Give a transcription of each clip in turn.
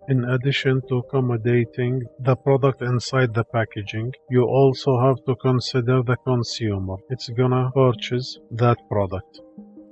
In addition to accommodating the product inside the packaging, you also have to consider the consumer. It's gonna purchase that product.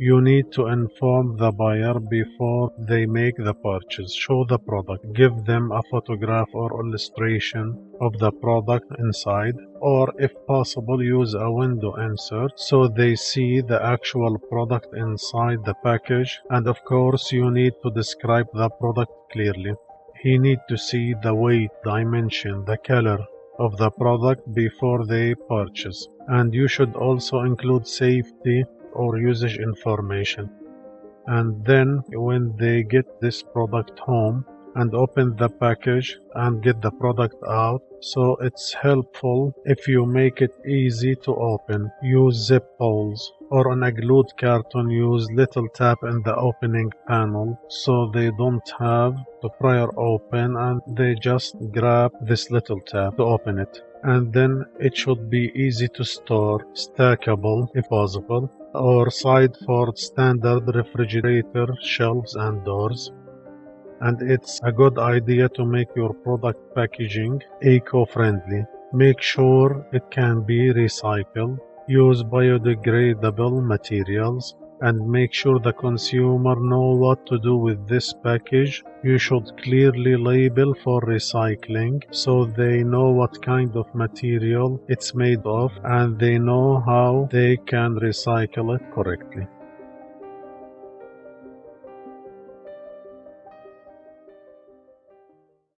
You need to inform the buyer before they make the purchase. Show the product. Give them a photograph or illustration of the product inside, or if possible, use a window insert so they see the actual product inside the package. And of course, you need to describe the product clearly. He needs to see the weight, dimension, the color of the product before they purchase. And you should also include safety or usage information. And then when they get this product home and open the package and get the product out, so it's helpful if you make it easy to open. Use zip pulls, or on a glued carton use little tap in the opening panel so they don't have to prior open and they just grab this little tab to open it. And then it should be easy to store, stackable if possible, or side for standard refrigerator shelves and doors. And it's a good idea to make your product packaging eco-friendly. Make sure it can be recycled. Use biodegradable materials and make sure the consumer know what to do with this package. You should clearly label for recycling so they know what kind of material it's made of and they know how they can recycle it correctly.